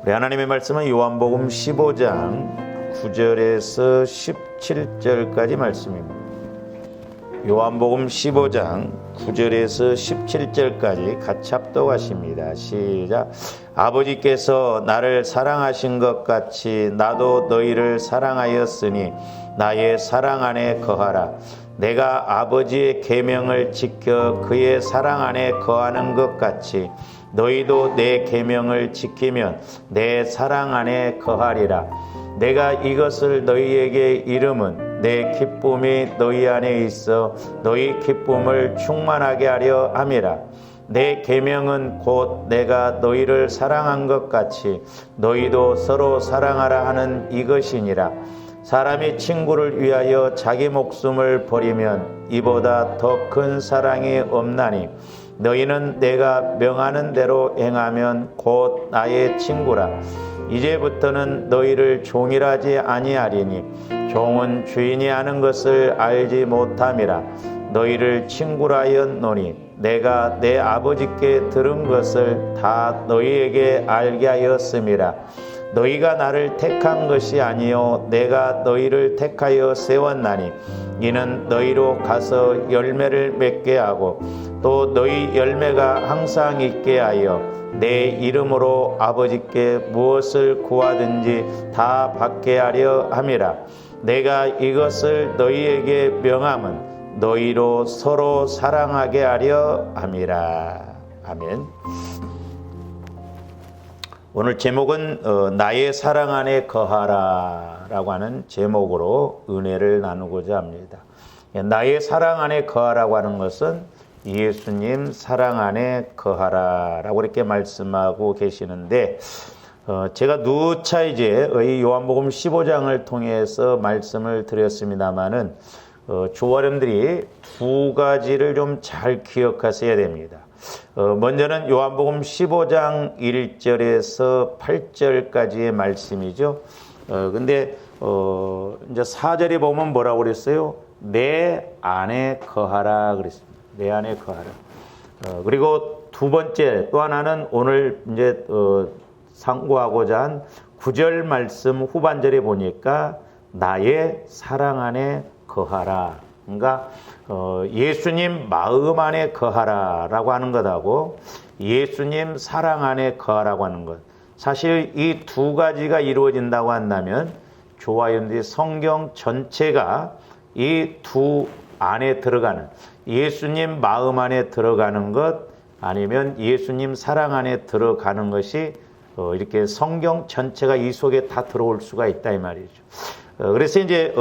우리 하나님의 말씀은 요한복음 15장 9절에서 17절까지 말씀입니다. 요한복음 15장 9절에서 17절까지 같이 합독하십니다. 시작. 아버지께서 나를 사랑하신 것 같이 나도 너희를 사랑하였으니 나의 사랑 안에 거하라. 내가 아버지의 계명을 지켜 그의 사랑 안에 거하는 것 같이 너희도 내 계명을 지키면 내 사랑 안에 거하리라. 내가 이것을 너희에게 이름은 내 기쁨이 너희 안에 있어 너희 기쁨을 충만하게 하려 함이라. 내 계명은 곧 내가 너희를 사랑한 것 같이 너희도 서로 사랑하라 하는 이것이니라. 사람이 친구를 위하여 자기 목숨을 버리면 이보다 더 큰 사랑이 없나니 너희는 내가 명하는 대로 행하면 곧 나의 친구라. 이제부터는 너희를 종이라지 아니하리니 종은 주인이 하는 것을 알지 못함이라. 너희를 친구라 하였노니 내가 내 아버지께 들은 것을 다 너희에게 알게 하였음이라. 너희가 나를 택한 것이 아니요 내가 너희를 택하여 세웠나니 이는 너희로 가서 열매를 맺게 하고 또 너희 열매가 항상 있게 하여 내 이름으로 아버지께 무엇을 구하든지 다 받게 하려 함이라. 내가 이것을 너희에게 명함은 너희로 서로 사랑하게 하려 함이라. 아멘. 오늘 제목은 나의 사랑 안에 거하라 라고 하는 제목으로 은혜를 나누고자 합니다. 나의 사랑 안에 거하라고 하는 것은 예수님 사랑 안에 거하라 라고 이렇게 말씀하고 계시는데 제가 누차 이제 이 요한복음 15장을 통해서 말씀을 드렸습니다마는 조화령들이 두 가지를 좀 잘 기억하셔야 됩니다. 먼저는 요한복음 15장 1절에서 8절까지의 말씀이죠. 근데 이제 4절에 보면 뭐라고 그랬어요? 내 안에 거하라 그랬습니다. 내 안에 거하라. 그리고 두 번째 또 하나는 오늘 이제 상고하고자 한 9절 말씀 후반절에 보니까 나의 사랑 안에 거하라. 그러니까 예수님 마음 안에 거하라라고 하는 것하고 예수님 사랑 안에 거하라고 하는 것. 사실 이 두 가지가 이루어진다고 한다면 조화연대 성경 전체가 이 두 안에 들어가는 예수님 마음 안에 들어가는 것 아니면 예수님 사랑 안에 들어가는 것이 이렇게 성경 전체가 이 속에 다 들어올 수가 있다 이 말이죠. 그래서 이제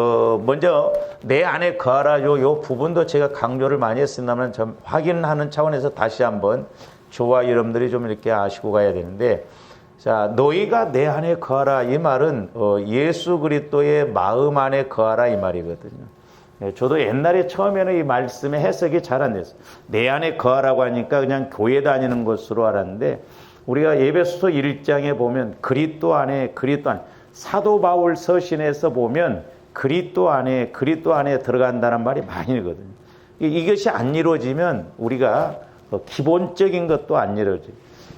먼저 내 안에 거하라 요 부분도 제가 강조를 많이 했습니다만 좀 확인하는 차원에서 다시 한번 저와 여러분들이 좀 이렇게 아시고 가야 되는데, 자 너희가 내 안에 거하라 이 말은 예수 그리스도의 마음 안에 거하라 이 말이거든요. 저도 옛날에 처음에는 이 말씀의 해석이 잘 안 됐어요. 내 안에 거하라고 하니까 그냥 교회 다니는 것으로 알았는데 우리가 에베소서 1장에 보면 그리스도 안에 사도 바울 서신에서 보면 그리스도 안에 들어간다는 말이 많이 있거든요. 이것이 안 이루어지면 우리가 기본적인 것도 안 이루어져요.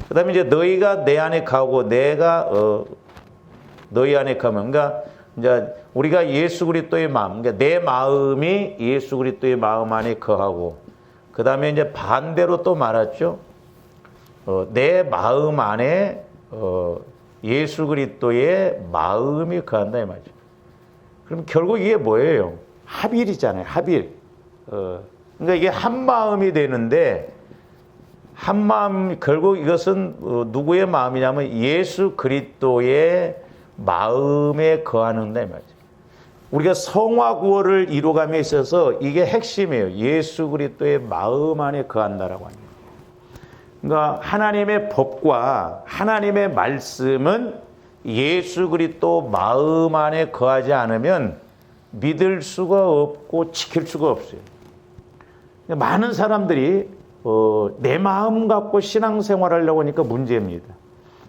그 다음에 이제 너희가 내 안에 가고 내가 너희 안에 가면, 그러니까 이제 우리가 예수 그리스도의 마음, 그러니까 내 마음이 예수 그리스도의 마음 안에 거하고, 그 다음에 이제 반대로 또 말했죠. 내 마음 안에 예수 그리스도의 마음이 거한다 이 말이죠. 그럼 결국 이게 뭐예요? 합일이잖아요. 합일. 그러니까 이게 한 마음이 되는데 한 마음, 결국 이것은 누구의 마음이냐면 예수 그리스도의 마음에 거하는다 이 말이죠. 우리가 성화 구원을 이루감에 있어서 이게 핵심이에요. 예수 그리스도의 마음 안에 거한다라고 합니다. 그러니까 하나님의 법과 하나님의 말씀은 예수 그리스도 마음 안에 거하지 않으면 믿을 수가 없고 지킬 수가 없어요. 많은 사람들이 내 마음 갖고 신앙생활을 하려고 하니까 문제입니다.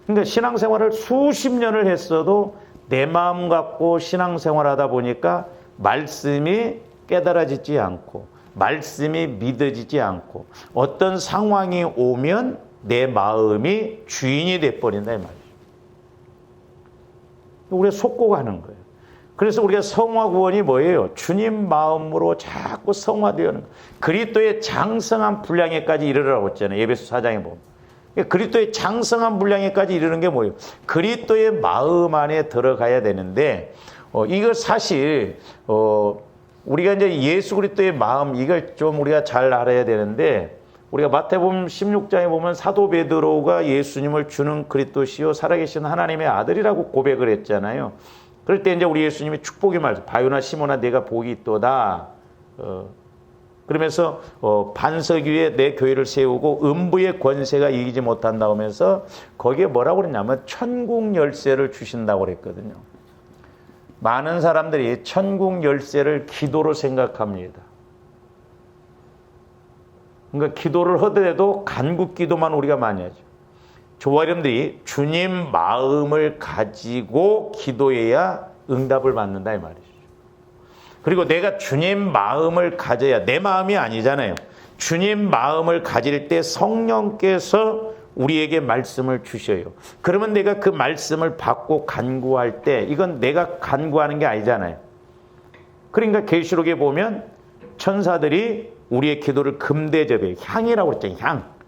그러니까 신앙생활을 수십 년을 했어도 내 마음 갖고 신앙생활하다 보니까 말씀이 깨달아지지 않고 말씀이 믿어지지 않고 어떤 상황이 오면 내 마음이 주인이 돼버린다 이 말이죠. 우리가 속고 가는 거예요. 그래서 우리가 성화 구원이 뭐예요? 주님 마음으로 자꾸 성화되는 거예요. 그리스도의 장성한 분량에까지 이르라고 했잖아요. 에베소 4장에 보면. 그리스도의 장성한 분량에까지 이르는 게 뭐예요? 그리스도의 마음 안에 들어가야 되는데 이거 사실 우리가 이제 예수 그리스도의 마음 이걸 좀 우리가 잘 알아야 되는데 우리가 마태복음 16장에 보면 사도 베드로가 예수님을 주는 그리스도시요 살아계신 하나님의 아들이라고 고백을 했잖아요. 그럴 때 이제 우리 예수님이 축복의 말씀, 바요나 시몬아 내가 복이 있도다. 그러면서 반석 위에 내 교회를 세우고 음부의 권세가 이기지 못한다 하면서 거기에 뭐라고 그랬냐면 천국 열쇠를 주신다고 그랬거든요. 많은 사람들이 천국 열쇠를 기도로 생각합니다. 그러니까 기도를 하더라도 간구 기도만 우리가 많이 하죠. 저와 여러분들이 주님 마음을 가지고 기도해야 응답을 받는다 이 말이죠. 그리고 내가 주님 마음을 가져야 내 마음이 아니잖아요. 주님 마음을 가질 때 성령께서 우리에게 말씀을 주셔요. 그러면 내가 그 말씀을 받고 간구할 때 이건 내가 간구하는 게 아니잖아요. 그러니까 계시록에 보면 천사들이 우리의 기도를 금대접해 향이라고 그랬잖아요. 향.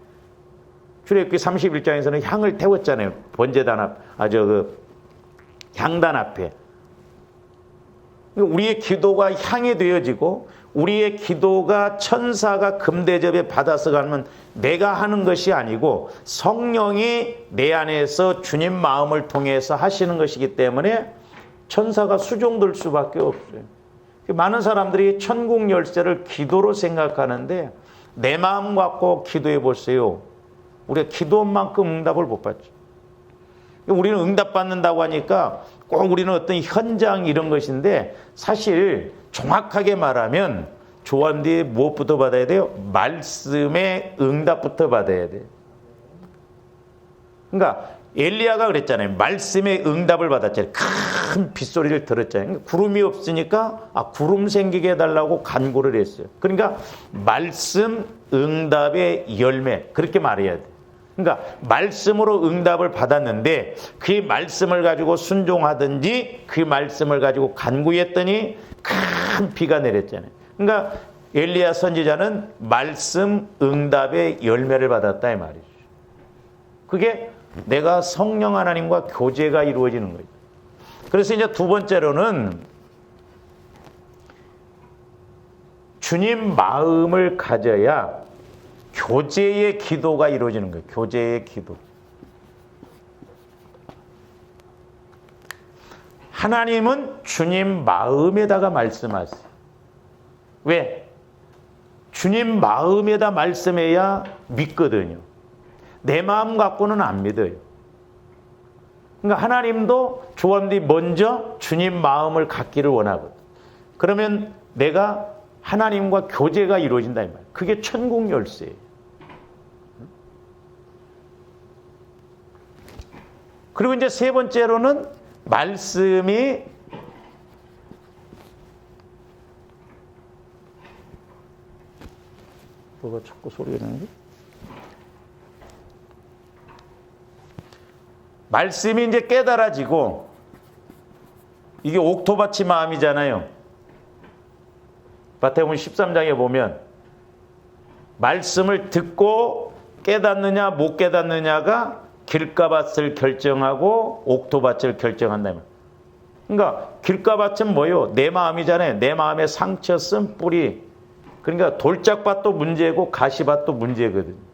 출애굽기 31장에서는 향을 태웠잖아요. 번제단 앞, 향단 앞에. 우리의 기도가 향이 되어지고 우리의 기도가 천사가 금대접에 받아서 가면 내가 하는 것이 아니고 성령이 내 안에서 주님 마음을 통해서 하시는 것이기 때문에 천사가 수종될 수밖에 없어요. 많은 사람들이 천국 열쇠를 기도로 생각하는데 내 마음 갖고 기도해 보세요. 우리가 기도한 만큼 응답을 못 받죠. 우리는 응답받는다고 하니까 꼭 우리는 어떤 현장 이런 것인데 사실 정확하게 말하면 조언뒤 무엇부터 받아야 돼요? 말씀의 응답부터 받아야 돼요. 그러니까 엘리야가 그랬잖아요. 말씀의 응답을 받았잖아요. 큰 빗소리를 들었잖아요. 구름이 없으니까 구름 생기게 해달라고 간구를 했어요. 그러니까 말씀 응답의 열매 그렇게 말해야 돼요. 그러니까 말씀으로 응답을 받았는데 그 말씀을 가지고 순종하든지 그 말씀을 가지고 간구했더니 큰 비가 내렸잖아요. 그러니까 엘리야 선지자는 말씀 응답의 열매를 받았다 이 말이죠. 그게 내가 성령 하나님과 교제가 이루어지는 거예요. 그래서 이제 두 번째로는 주님 마음을 가져야 교제의 기도가 이루어지는 거예요. 교제의 기도. 하나님은 주님 마음에다가 말씀하세요. 왜? 주님 마음에다 말씀해야 믿거든요. 내 마음 갖고는 안 믿어요. 그러니까 하나님도 조언들이 먼저 주님 마음을 갖기를 원하거든. 그러면 내가 하나님과 교제가 이루어진다 이 말이에요. 그게 천국 열쇠예요. 그리고 이제 세 번째로는 말씀이 뭐가 자꾸 소리가 나는데? 말씀이 이제 깨달아지고 이게 옥토바치 마음이잖아요. 마태복음 13장에 보면 말씀을 듣고 깨닫느냐 못 깨닫느냐가 길가밭을 결정하고 옥토밭을 결정한다면. 그러니까 길가밭은 뭐예요? 내 마음이잖아요. 내 마음에 상처 쓴 뿌리. 그러니까 돌짝밭도 문제고 가시밭도 문제거든요.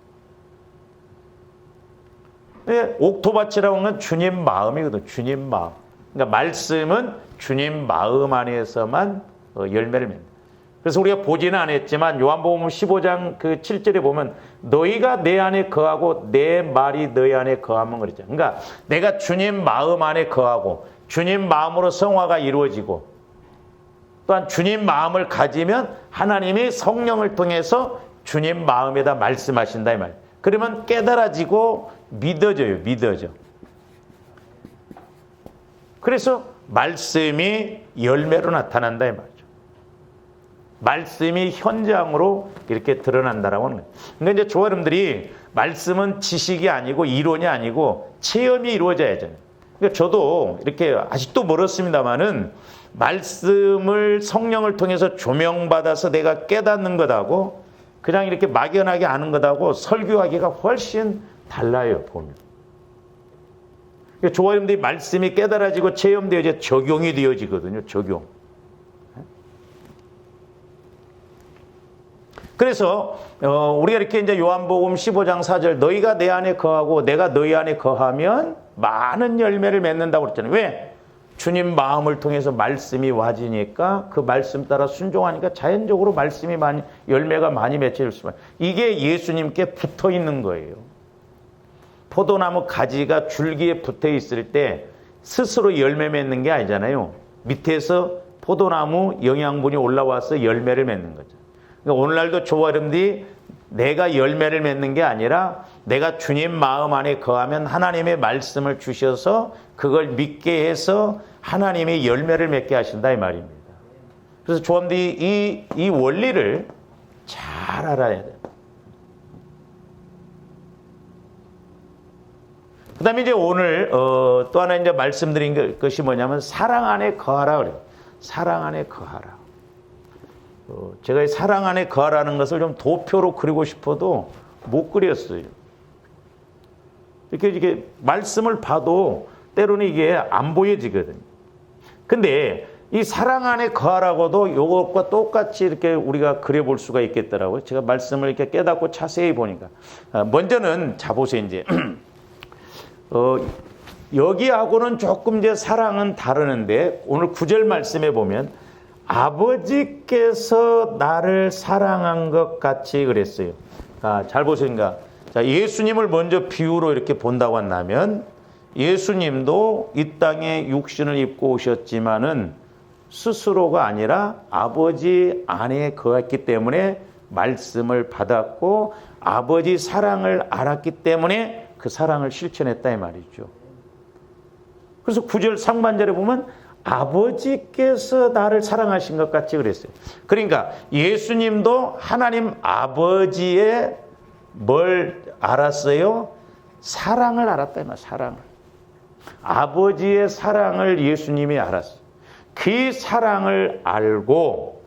옥토밭이라고 하는 건 주님 마음이거든요. 주님 마음. 그러니까 말씀은 주님 마음 안에서만 열매를 맺는다. 그래서 우리가 보지는 않았지만 요한복음 15장 그 7절에 보면 너희가 내 안에 거하고 내 말이 너희 안에 거하면 그랬잖아요. 그러니까 내가 주님 마음 안에 거하고 주님 마음으로 성화가 이루어지고 또한 주님 마음을 가지면 하나님이 성령을 통해서 주님 마음에다 말씀하신다 이 말. 그러면 깨달아지고 믿어져. 그래서 말씀이 열매로 나타난다 이 말이죠. 말씀이 현장으로 이렇게 드러난다라고 하는 거예요. 그러니까 이제 조아름들이 말씀은 지식이 아니고 이론이 아니고 체험이 이루어져야죠. 그러니까 저도 이렇게 아직도 멀었습니다만은 말씀을 성령을 통해서 조명받아서 내가 깨닫는 것하고 그냥 이렇게 막연하게 아는 것하고 설교하기가 훨씬 달라요, 보면. 그러니까 조화님들이 말씀이 깨달아지고 체험되어 이제 적용이 되어지거든요, 적용. 그래서 우리가 이렇게 이제 요한복음 15장 4절 너희가 내 안에 거하고 내가 너희 안에 거하면 많은 열매를 맺는다고 그랬잖아요. 왜? 주님 마음을 통해서 말씀이 와지니까 그 말씀 따라 순종하니까 자연적으로 말씀이 많이 열매가 많이 맺혀질 수만. 이게 예수님께 붙어 있는 거예요. 포도나무 가지가 줄기에 붙어 있을 때 스스로 열매 맺는 게 아니잖아요. 밑에서 포도나무 영양분이 올라와서 열매를 맺는 거죠. 그러니까 오늘날도 저와 여러분들이 내가 열매를 맺는 게 아니라 내가 주님 마음 안에 거하면 하나님의 말씀을 주셔서 그걸 믿게 해서 하나님이 열매를 맺게 하신다 이 말입니다. 그래서 조합들이 이 원리를 잘 알아야 돼요. 그 다음에 이제 오늘 또 하나 이제 말씀드린 것이 뭐냐면 사랑 안에 거하라 그래요. 사랑 안에 거하라. 제가 이 사랑 안에 거하라는 것을 좀 도표로 그리고 싶어도 못 그렸어요. 이렇게 말씀을 봐도 때로는 이게 안 보여지거든요. 근데 이 사랑 안에 거하라고도 이것과 똑같이 이렇게 우리가 그려볼 수가 있겠더라고요. 제가 말씀을 이렇게 깨닫고 자세히 보니까. 먼저는, 자, 보세요, 이제. 여기하고는 조금 이제 사랑은 다르는데, 오늘 9절 말씀에 보면, 아버지께서 나를 사랑한 것 같이 그랬어요. 잘 보시는가? 자, 예수님을 먼저 비유로 이렇게 본다고 한다면, 예수님도 이 땅에 육신을 입고 오셨지만은 스스로가 아니라 아버지 안에 거했기 때문에 말씀을 받았고 아버지 사랑을 알았기 때문에 그 사랑을 실천했다 이 말이죠. 그래서 9절 상반절에 보면 아버지께서 나를 사랑하신 것 같이 그랬어요. 그러니까 예수님도 하나님 아버지의 뭘 알았어요? 사랑을 알았다 이 말, 사랑을. 아버지의 사랑을 예수님이 알았어요. 그 사랑을 알고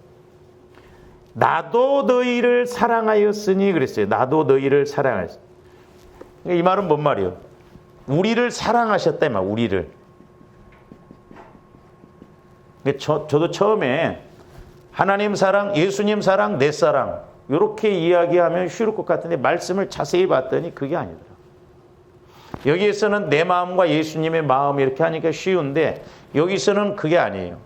나도 너희를 사랑하였으니 그랬어요. 나도 너희를 사랑하였으니. 이 말은 뭔 말이에요? 우리를 사랑하셨다 이 말, 우리를. 저도 처음에 하나님 사랑, 예수님 사랑, 내 사랑 이렇게 이야기하면 쉬울 것 같은데 말씀을 자세히 봤더니 그게 아니더라. 여기에서는 내 마음과 예수님의 마음 이렇게 하니까 쉬운데 여기서는 그게 아니에요.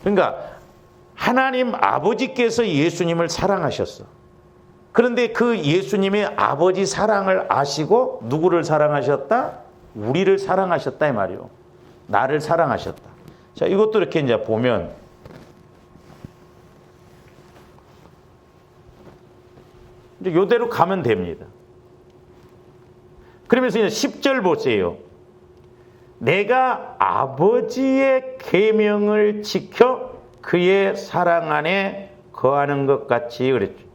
그러니까 하나님 아버지께서 예수님을 사랑하셨어. 그런데 그 예수님의 아버지 사랑을 아시고 누구를 사랑하셨다? 우리를 사랑하셨다 이 말이요. 나를 사랑하셨다. 자, 이것도 이렇게 이제 보면 이제 이대로 가면 됩니다. 그러면서 이제 10절 보세요. 내가 아버지의 계명을 지켜 그의 사랑 안에 거하는 것 같이 그랬죠.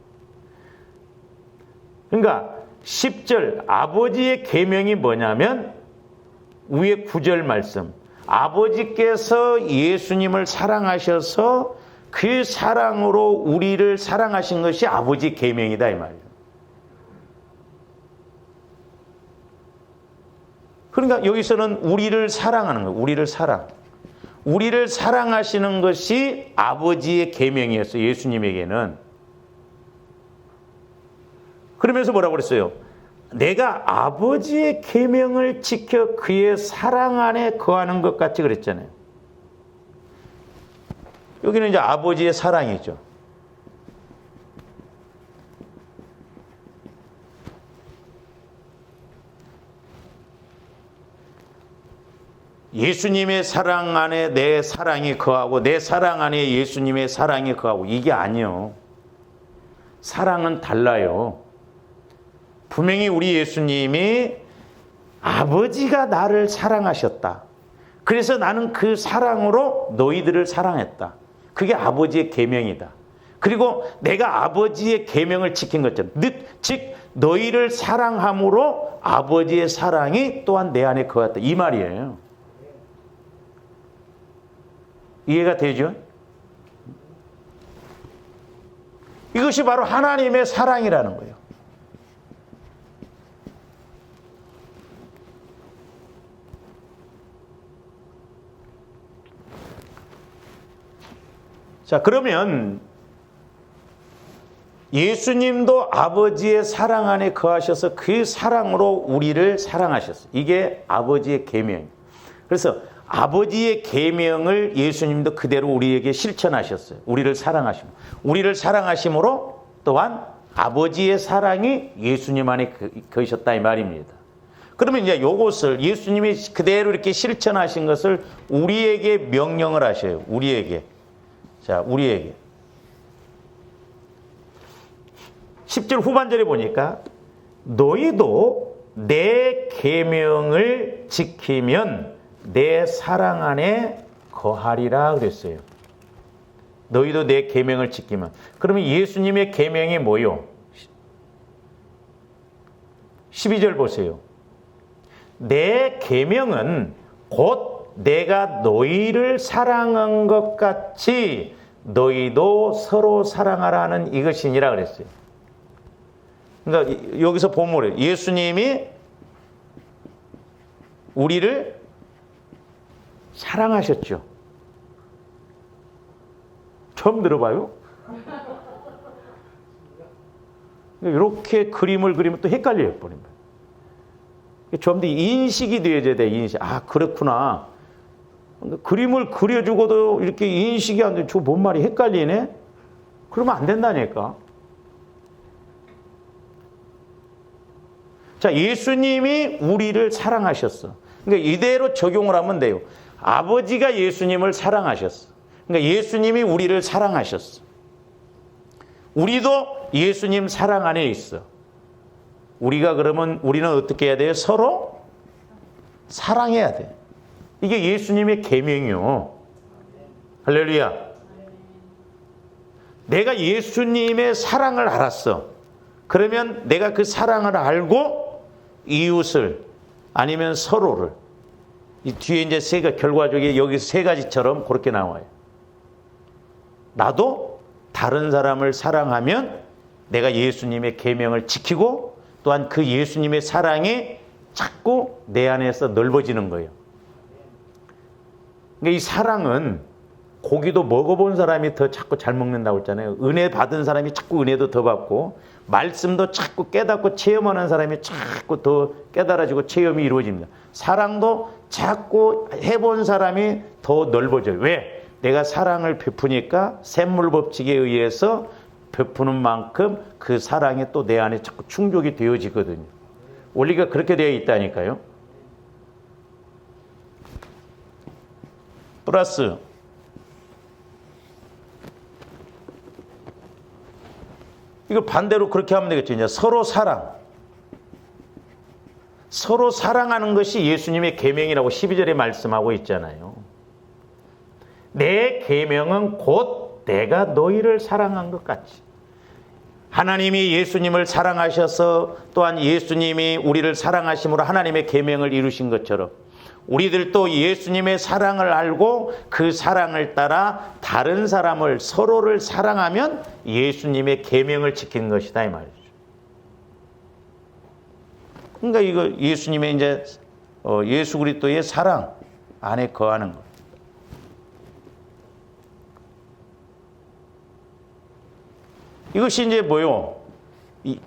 그러니까 10절 아버지의 계명이 뭐냐면 위에 9절 말씀. 아버지께서 예수님을 사랑하셔서 그 사랑으로 우리를 사랑하신 것이 아버지 계명이다 이 말이에요. 그러니까 여기서는 우리를 사랑하는 거예요. 우리를 사랑. 우리를 사랑하시는 것이 아버지의 계명이었어요. 예수님에게는. 그러면서 뭐라고 그랬어요? 내가 아버지의 계명을 지켜 그의 사랑 안에 거하는 것 같이 그랬잖아요. 여기는 이제 아버지의 사랑이죠. 예수님의 사랑 안에 내 사랑이 거하고 내 사랑 안에 예수님의 사랑이 거하고 이게 아니요. 사랑은 달라요. 분명히 우리 예수님이 아버지가 나를 사랑하셨다. 그래서 나는 그 사랑으로 너희들을 사랑했다. 그게 아버지의 계명이다. 그리고 내가 아버지의 계명을 지킨 것처럼, 즉 너희를 사랑함으로 아버지의 사랑이 또한 내 안에 거했다, 이 말이에요. 이해가 되죠? 이것이 바로 하나님의 사랑이라는 거예요. 자, 그러면 예수님도 아버지의 사랑 안에 거하셔서 그 사랑으로 우리를 사랑하셨어요. 이게 아버지의 계명이에요. 그래서 아버지의 계명을 예수님도 그대로 우리에게 실천하셨어요. 우리를 사랑하심으로. 우리를 사랑하심으로 또한 아버지의 사랑이 예수님 안에 거하셨다 이 말입니다. 그러면 이제 이것을 예수님이 그대로 이렇게 실천하신 것을 우리에게 명령을 하셔요. 우리에게. 자, 우리에게. 10절 후반절에 보니까 너희도 내 계명을 지키면 내 사랑 안에 거하리라 그랬어요. 너희도 내 계명을 지키면. 그러면 예수님의 계명이 뭐요? 12절 보세요. 내 계명은 곧 내가 너희를 사랑한 것 같이 너희도 서로 사랑하라는 이것이니라 그랬어요. 그러니까 여기서 보면 뭐래요? 예수님이 우리를 사랑하셨죠. 처음 들어봐요? 이렇게 그림을 그리면 또 헷갈려요. 좀 더 인식이 되어야 돼. 인식. 아, 그렇구나. 그림을 그려주고도 이렇게 인식이 안 돼. 저 뭔 말이 헷갈리네? 그러면 안 된다니까. 자, 예수님이 우리를 사랑하셨어. 그러니까 이대로 적용을 하면 돼요. 아버지가 예수님을 사랑하셨어. 그러니까 예수님이 우리를 사랑하셨어. 우리도 예수님 사랑 안에 있어. 우리가 그러면 우리는 어떻게 해야 돼요? 서로 사랑해야 돼. 이게 예수님의 계명이요. 할렐루야. 내가 예수님의 사랑을 알았어. 그러면 내가 그 사랑을 알고 이웃을 아니면 서로를, 이 뒤에 이제 결과적으로 여기 세 가지처럼 그렇게 나와요. 나도 다른 사람을 사랑하면 내가 예수님의 계명을 지키고 또한 그 예수님의 사랑이 자꾸 내 안에서 넓어지는 거예요. 그러니까 이 사랑은 고기도 먹어본 사람이 더 자꾸 잘 먹는다고 했잖아요. 은혜 받은 사람이 자꾸 은혜도 더 받고, 말씀도 자꾸 깨닫고 체험하는 사람이 자꾸 더 깨달아지고 체험이 이루어집니다. 사랑도 자꾸 해본 사람이 더 넓어져요. 왜? 내가 사랑을 베푸니까 샘물 법칙에 의해서 베푸는 만큼 그 사랑이 또 내 안에 자꾸 충족이 되어지거든요. 원리가 그렇게 되어 있다니까요. 플러스 이거 반대로 그렇게 하면 되겠죠. 이제 서로 사랑. 서로 사랑하는 것이 예수님의 계명이라고 12절에 말씀하고 있잖아요. 내 계명은 곧 내가 너희를 사랑한 것 같이. 하나님이 예수님을 사랑하셔서 또한 예수님이 우리를 사랑하심으로 하나님의 계명을 이루신 것처럼 우리들도 예수님의 사랑을 알고 그 사랑을 따라 다른 사람을 서로를 사랑하면 예수님의 계명을 지키는 것이다 이 말이죠. 그러니까 이거 예수님의 이제 예수 그리스도의 사랑 안에 거하는 것. 이것이 이제 뭐요?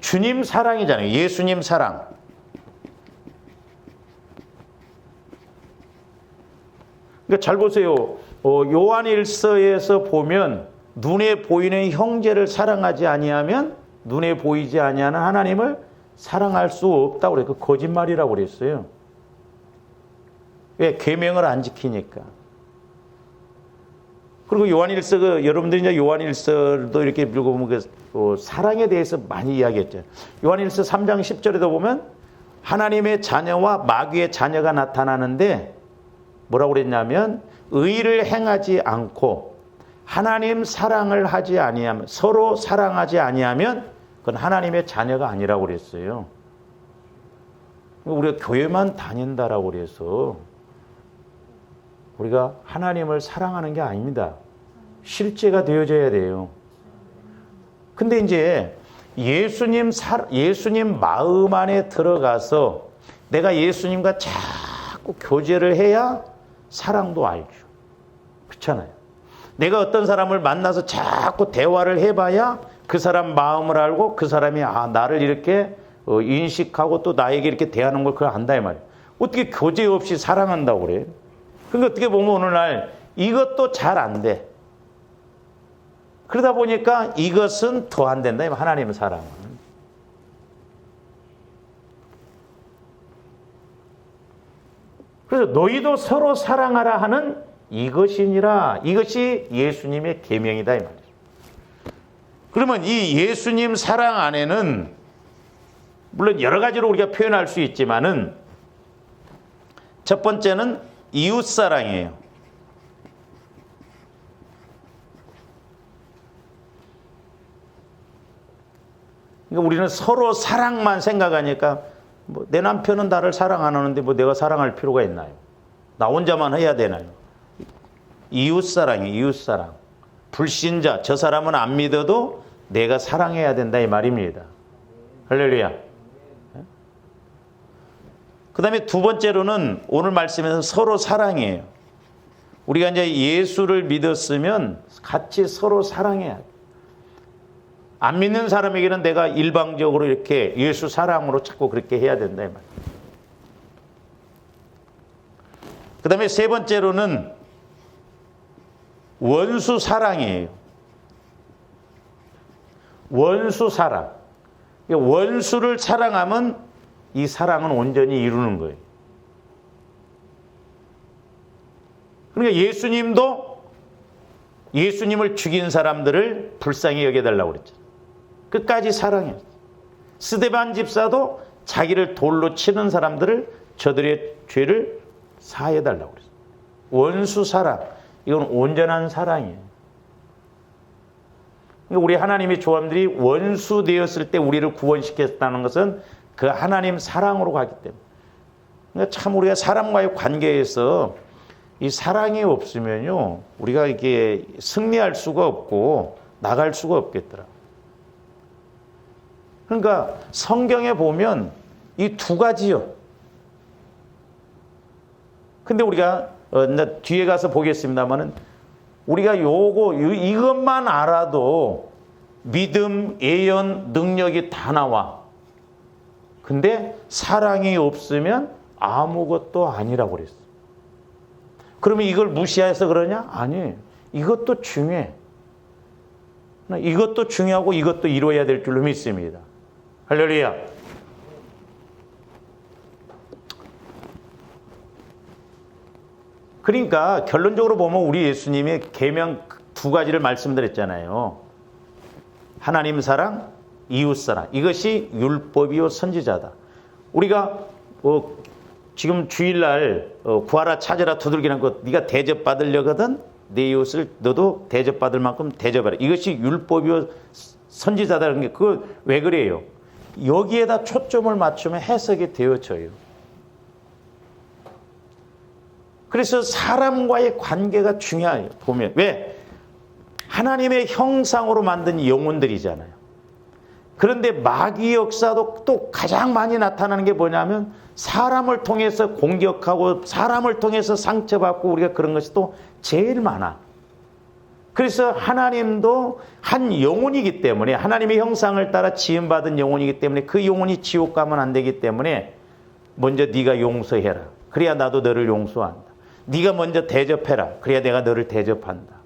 주님 사랑이잖아요. 예수님 사랑. 그러니까 잘 보세요. 요한일서에서 보면 눈에 보이는 형제를 사랑하지 아니하면 눈에 보이지 아니하는 하나님을 사랑할 수 없다고 그래요. 그 거짓말이라고 그랬어요. 왜? 계명을 안 지키니까. 그리고 요한일서, 여러분들이 이제 요한일서도 이렇게 읽어보면 사랑에 대해서 많이 이야기했죠. 요한일서 3장 10절에도 보면 하나님의 자녀와 마귀의 자녀가 나타나는데 뭐라고 그랬냐면 의를 행하지 않고 하나님 사랑을 하지 아니하면, 서로 사랑하지 아니하면 그건 하나님의 자녀가 아니라고 그랬어요. 우리가 교회만 다닌다라고 그래서 우리가 하나님을 사랑하는 게 아닙니다. 실제가 되어져야 돼요. 근데 이제 예수님 마음 안에 들어가서 내가 예수님과 자꾸 교제를 해야 사랑도 알죠. 그렇잖아요. 내가 어떤 사람을 만나서 자꾸 대화를 해봐야 그 사람 마음을 알고 그 사람이 나를 이렇게 인식하고 또 나에게 이렇게 대하는 걸 그걸 안다 이 말이에요. 어떻게 교제 없이 사랑한다고 그래요? 그러니까 어떻게 보면 오늘날 이것도 잘 안 돼. 그러다 보니까 이것은 더 안 된다. 하나님의 사랑은. 그래서 너희도 서로 사랑하라 하는 이것이니라. 이것이 예수님의 계명이다 이 말이죠. 그러면 이 예수님 사랑 안에는 물론 여러 가지로 우리가 표현할 수 있지만은 첫 번째는 이웃 사랑이에요. 그러니까 우리는 서로 사랑만 생각하니까 내 남편은 나를 사랑 안 하는데 내가 사랑할 필요가 있나요? 나 혼자만 해야 되나요? 이웃 사랑이에요. 이웃 사랑. 불신자, 저 사람은 안 믿어도 내가 사랑해야 된다 이 말입니다. 할렐루야. 그 다음에 두 번째로는 오늘 말씀에서 서로 사랑이에요. 우리가 이제 예수를 믿었으면 같이 서로 사랑해야 돼요. 안 믿는 사람에게는 내가 일방적으로 이렇게 예수 사랑으로 자꾸 그렇게 해야 된다 이 말이에요. 그 다음에 세 번째로는 원수 사랑이에요. 원수 사랑. 원수를 사랑하면 이 사랑은 온전히 이루는 거예요. 그러니까 예수님도 예수님을 죽인 사람들을 불쌍히 여겨달라고 그랬죠. 끝까지 사랑해요. 스데반 집사도 자기를 돌로 치는 사람들을 저들의 죄를 사해달라고 그랬어요. 원수 사랑. 이건 온전한 사랑이에요. 그러니까 우리 하나님의 조함들이 원수 되었을 때 우리를 구원시켰다는 것은 그 하나님 사랑으로 가기 때문에. 그러니까 참 우리가 사람과의 관계에서 이 사랑이 없으면요, 우리가 이게 승리할 수가 없고 나갈 수가 없겠더라. 그러니까 성경에 보면 이 두 가지요. 근데 우리가 뒤에 가서 보겠습니다만은 우리가 이것만 알아도 믿음, 예언, 능력이 다 나와. 근데 사랑이 없으면 아무것도 아니라고 그랬어. 그러면 이걸 무시해서 그러냐? 아니, 이것도 중요해. 이것도 중요하고 이것도 이루어야 될 줄로 믿습니다. 할렐루야. 그러니까 결론적으로 보면 우리 예수님의 계명 두 가지를 말씀드렸잖아요. 하나님 사랑, 이웃 사랑. 이것이 율법이요 선지자다. 우리가 지금 주일날 구하라 찾으라 두들기는 것 네가 대접받으려거든 내 이웃을 너도 대접받을 만큼 대접하라. 이것이 율법이요 선지자다는 게 그거 왜 그래요? 여기에다 초점을 맞추면 해석이 되어져요. 그래서 사람과의 관계가 중요해요. 보면 왜? 하나님의 형상으로 만든 영혼들이잖아요. 그런데 마귀 역사도 또 가장 많이 나타나는 게 뭐냐면 사람을 통해서 공격하고 사람을 통해서 상처받고 우리가 그런 것이 또 제일 많아. 그래서 하나님도 한 영혼이기 때문에 하나님의 형상을 따라 지음받은 영혼이기 때문에 그 영혼이 지옥 가면 안 되기 때문에 먼저 네가 용서해라. 그래야 나도 너를 용서한다. 네가 먼저 대접해라. 그래야 내가 너를 대접한다.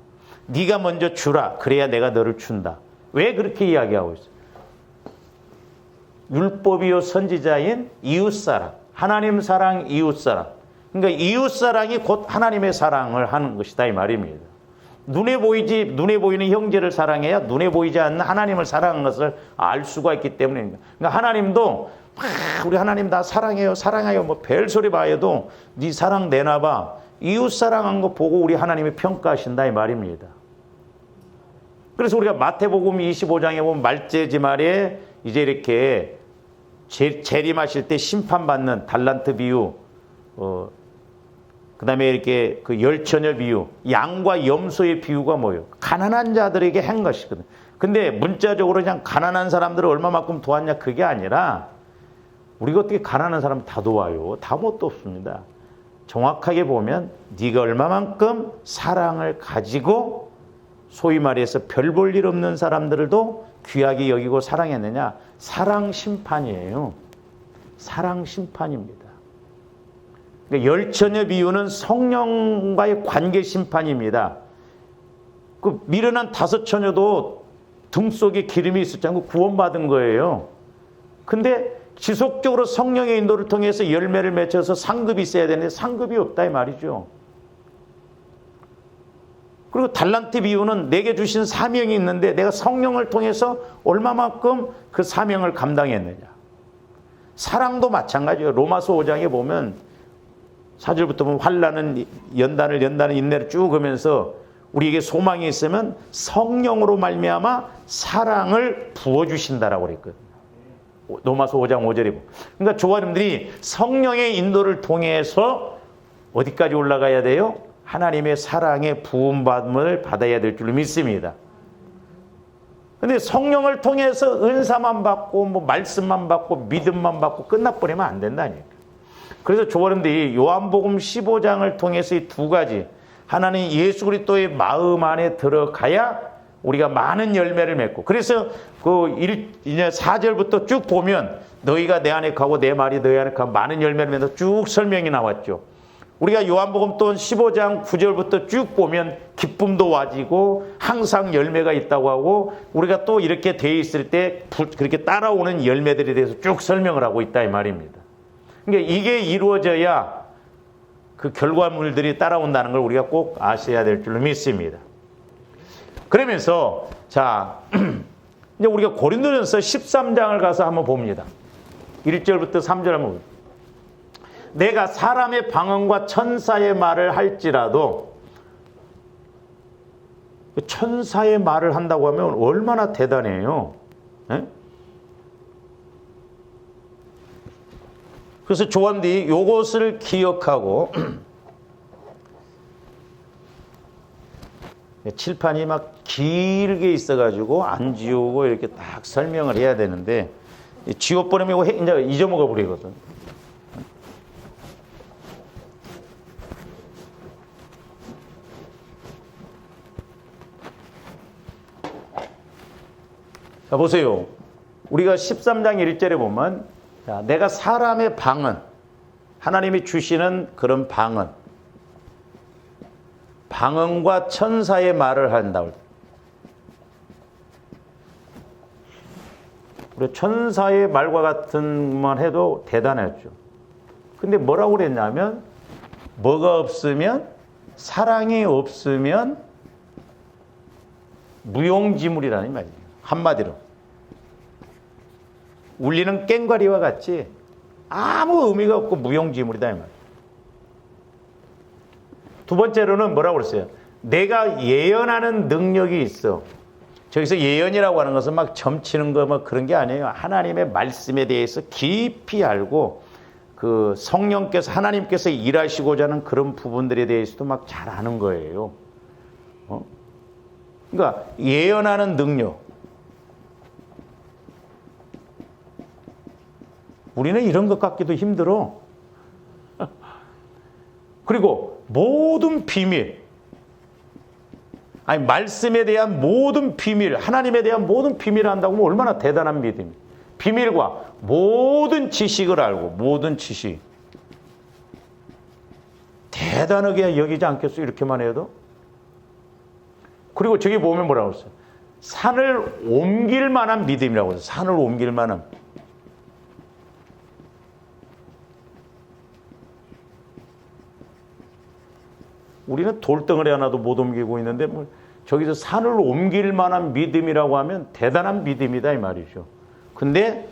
네가 먼저 주라. 그래야 내가 너를 준다. 왜 그렇게 이야기하고 있어요? 율법이요 선지자인 이웃사랑. 하나님 사랑, 이웃사랑. 그러니까 이웃사랑이 곧 하나님의 사랑을 하는 것이다 이 말입니다. 눈에 보이는 형제를 사랑해야 눈에 보이지 않는 하나님을 사랑하는 것을 알 수가 있기 때문입니다. 그러니까 하나님도 우리 하나님 다 사랑해요 뭐 별소리 봐도 네 사랑 내놔봐. 이웃 사랑한 거 보고 우리 하나님이 평가하신다 이 말입니다. 그래서 우리가 마태복음 25장에 보면 말제지 말에 이제 이렇게 재림하실 때 심판받는 달란트 비유, 그 다음에 이렇게 그 열처녀 비유, 양과 염소의 비유가 뭐예요? 가난한 자들에게 한 것이거든. 근데 문자적으로 그냥 가난한 사람들을 얼마만큼 도왔냐 그게 아니라 우리가 어떻게 가난한 사람 다 도와요? 다 못 돕습니다. 정확하게 보면 네가 얼마만큼 사랑을 가지고 소위 말해서 별 볼 일 없는 사람들도 귀하게 여기고 사랑했느냐? 사랑 심판이에요. 사랑 심판입니다. 그러니까 열처녀 비유는 성령과의 관계 심판입니다. 그 미련한 5 처녀도 등 속에 기름이 있었지 않고 구원받은 거예요. 근데 지속적으로 성령의 인도를 통해서 열매를 맺혀서 상급이 있어야 되는데 상급이 없다 이 말이죠. 그리고 달란트 비유는 내게 주신 사명이 있는데 내가 성령을 통해서 얼마만큼 그 사명을 감당했느냐. 사랑도 마찬가지예요. 로마서 5장에 보면 4절부터 보면 환난은 연단을 인내를 쭉 하면서 우리에게 소망이 있으면 성령으로 말미암아 사랑을 부어주신다라고 그랬거든요. 로마서 5장 5절에 보면. 그러니까 조아님들이 성령의 인도를 통해서 어디까지 올라가야 돼요? 하나님의 사랑의 부음받음을 받아야 될 줄로 믿습니다. 근데 성령을 통해서 은사만 받고 뭐 말씀만 받고 믿음만 받고 끝나버리면 안 된다니까. 그래서 조아님들이 요한복음 15장을 통해서 이 2가지 하나님 예수 그리스도의 마음 안에 들어가야 우리가 많은 열매를 맺고 그래서 이제 4절부터 쭉 보면 너희가 내 안에 가고 내 말이 너희 안에 가고 많은 열매를 맺어서 쭉 설명이 나왔죠. 우리가 요한복음 또 15장 9절부터 쭉 보면 기쁨도 와지고 항상 열매가 있다고 하고 우리가 또 이렇게 돼 있을 때 그렇게 따라오는 열매들에 대해서 쭉 설명을 하고 있다 이 말입니다. 그러니까 이게 이루어져야 그 결과물들이 따라온다는 걸 우리가 꼭 아셔야 될 줄로 믿습니다. 그러면서 자 이제 우리가 고린도전서 13장을 가서 한번 봅니다. 1절부터 3절 한번 봅니다. 내가 사람의 방언과 천사의 말을 할지라도 천사의 말을 한다고 하면 얼마나 대단해요. 네? 그래서 조언들이 요것을 기억하고 칠판이 막 길게 있어가지고 안 지우고 이렇게 딱 설명을 해야 되는데 지워버리면 이거 이제 잊어먹어 버리거든. 자, 보세요. 우리가 13장 1절에 보면 자, 내가 사람의 방언, 하나님이 주시는 그런 방언과 천사의 말을 한다고. 우리 천사의 말과 같은 것만 해도 대단했죠. 근데 뭐라고 그랬냐면 뭐가 없으면 사랑이 없으면 무용지물이라는 말이에요. 한마디로 울리는 꽹과리와 같이 아무 의미가 없고 무용지물이다 이 말이에요. 두 번째로는 뭐라고 그랬어요? 내가 예언하는 능력이 있어. 저기서 예언이라고 하는 것은 막 점치는 거 뭐 그런 게 아니에요. 하나님의 말씀에 대해서 깊이 알고 그 성령께서 하나님께서 일하시고자 하는 그런 부분들에 대해서도 막 잘 아는 거예요. 그러니까 예언하는 능력. 우리는 이런 것 같기도 힘들어. 그리고 모든 비밀, 아니 말씀에 대한 모든 비밀, 하나님에 대한 모든 비밀을 안다고 하면 얼마나 대단한 믿음이에요. 비밀과 모든 지식을 알고 모든 지식. 대단하게 여기지 않겠어요? 이렇게만 해도? 그리고 저기 보면 뭐라고 했어요? 산을 옮길 만한 믿음이라고 했어요. 산을 옮길 만한. 우리는 돌덩어리 하나도 못 옮기고 있는데 뭐 저기서 산을 옮길 만한 믿음이라고 하면 대단한 믿음이다 이 말이죠. 근데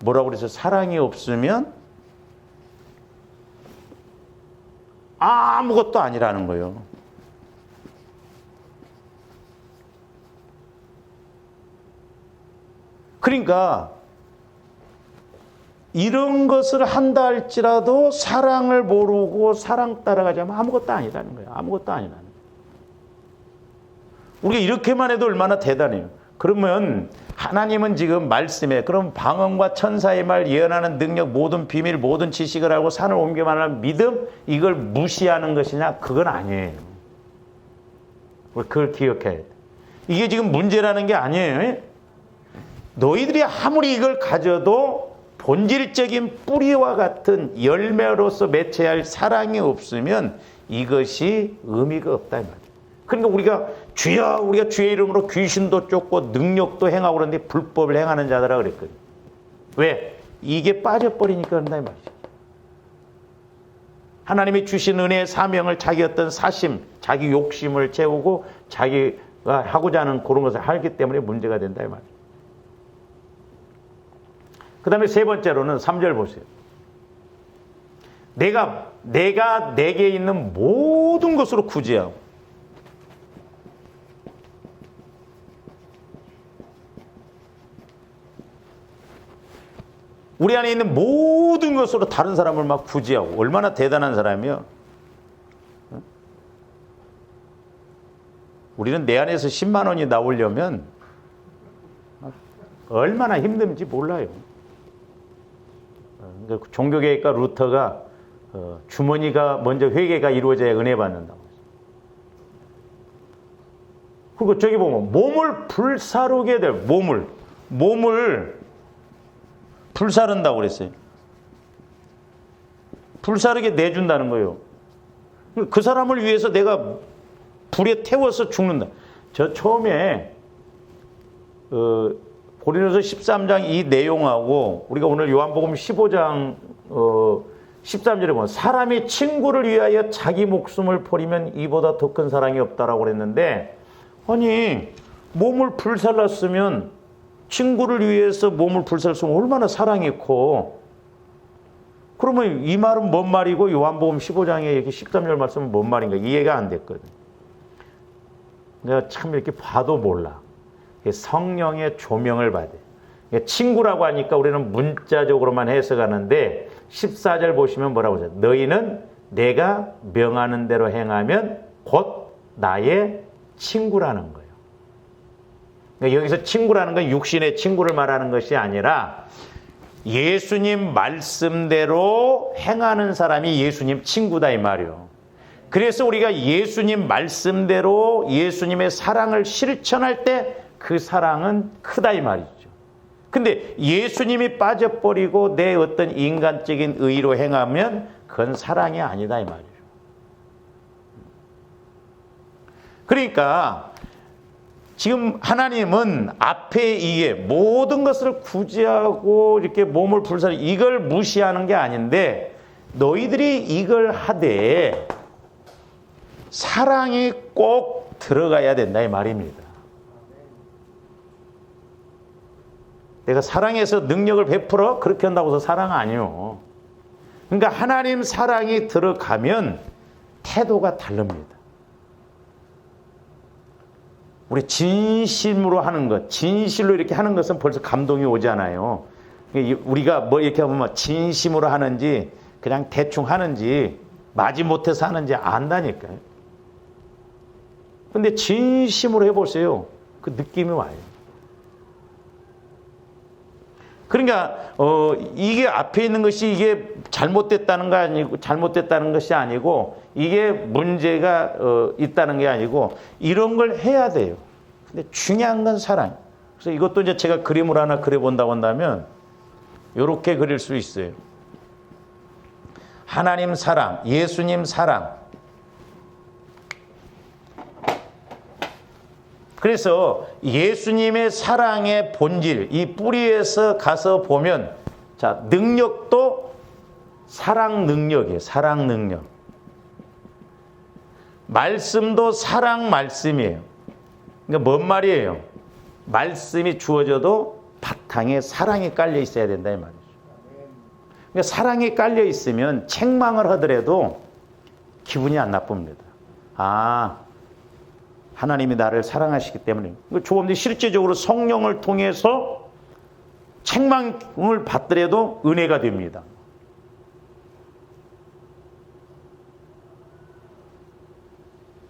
뭐라고 그래서 사랑이 없으면 아무것도 아니라는 거예요. 그러니까 이런 것을 한다 할지라도 사랑을 모르고 사랑 따라가자면 아무것도 아니라는 거예요. 아무것도 아니라는 거예요. 우리가 이렇게만 해도 얼마나 대단해요. 그러면 하나님은 지금 말씀에 그럼 방언과 천사의 말, 예언하는 능력, 모든 비밀, 모든 지식을 알고 산을 옮기만 하는 믿음, 이걸 무시하는 것이냐? 그건 아니에요. 우리 그걸 기억해야 돼. 이게 지금 문제라는 게 아니에요. 너희들이 아무리 이걸 가져도 본질적인 뿌리와 같은 열매로서 맺혀야 할 사랑이 없으면 이것이 의미가 없다 이 말이에요. 그러니까 우리가 주여, 우리가 주의 이름으로 귀신도 쫓고 능력도 행하고 그러는데 불법을 행하는 자들아 그랬거든요. 왜? 이게 빠져버리니까 그런다 이 말이죠. 하나님이 주신 은혜의 사명을 자기 어떤 사심, 자기 욕심을 채우고 자기가 하고자 하는 그런 것을 하기 때문에 문제가 된다 이 말이죠. 그 다음에 세 번째로는 3절 보세요. 내가 내게 있는 모든 것으로 구제하고 우리 안에 있는 모든 것으로 다른 사람을 막 구제하고 얼마나 대단한 사람이요. 우리는 내 안에서 10만 원이 나오려면 얼마나 힘든지 몰라요. 종교개혁가 루터가 주머니가 먼저 회개가 이루어져야 은혜 받는다고. 그리고 저기 보면 몸을 불사르게 될 몸을 불사른다고 그랬어요. 불사르게 내준다는 거예요. 그 사람을 위해서 내가 불에 태워서 죽는다. 저 처음에 고린도서 13장 이 내용하고 우리가 오늘 요한복음 15장 13절에 보면 사람이 친구를 위하여 자기 목숨을 버리면 이보다 더 큰 사랑이 없다라고 그랬는데, 아니 몸을 불살랐으면 친구를 위해서 몸을 불살랐으면 얼마나 사랑이 커. 그러면 이 말은 뭔 말이고 요한복음 15장에 이렇게 13절 말씀은 뭔 말인가 이해가 안 됐거든. 내가 참 이렇게 봐도 몰라. 성령의 조명을 받아. 친구라고 하니까 우리는 문자적으로만 해석하는데 14절 보시면 뭐라고 하죠? 너희는 내가 명하는 대로 행하면 곧 나의 친구라는 거예요. 그러니까 여기서 친구라는 건 육신의 친구를 말하는 것이 아니라 예수님 말씀대로 행하는 사람이 예수님 친구다 이 말이에요. 그래서 우리가 예수님 말씀대로 예수님의 사랑을 실천할 때 그 사랑은 크다 이 말이죠. 근데 예수님이 빠져버리고 내 어떤 인간적인 의로 행하면 그건 사랑이 아니다 이 말이죠. 그러니까 지금 하나님은 앞에 이게 모든 것을 구제하고 이렇게 몸을 불사르 이걸 무시하는 게 아닌데 너희들이 이걸 하되 사랑이 꼭 들어가야 된다 이 말입니다. 내가 사랑해서 능력을 베풀어 그렇게 한다고 해서 사랑 아니요. 그러니까 하나님 사랑이 들어가면 태도가 다릅니다. 우리 진심으로 하는 것, 진실로 이렇게 하는 것은 벌써 감동이 오잖아요. 우리가 뭐 이렇게 하면 진심으로 하는지 그냥 대충 하는지 마지못해서 하는지 안다니까요. 근데 진심으로 해보세요. 그 느낌이 와요. 그러니까 이게 앞에 있는 것이 이게 잘못됐다는 거 아니고 잘못됐다는 것이 아니고 이게 문제가 있다는 게 아니고 이런 걸 해야 돼요. 근데 중요한 건 사랑. 그래서 이것도 이제 제가 그림을 하나 그려본다고 한다면 이렇게 그릴 수 있어요. 하나님 사랑, 예수님 사랑. 그래서 예수님의 사랑의 본질, 이 뿌리에서 가서 보면, 자, 능력도 사랑 능력이에요. 사랑 능력. 말씀도 사랑 말씀이에요. 그러니까 뭔 말이에요? 말씀이 주어져도 바탕에 사랑이 깔려 있어야 된다 이 말이죠. 그러니까 사랑이 깔려 있으면 책망을 하더라도 기분이 안 나쁩니다. 아, 하나님이 나를 사랑하시기 때문에. 조금 더 실제적으로 성령을 통해서 책망을 받더라도 은혜가 됩니다.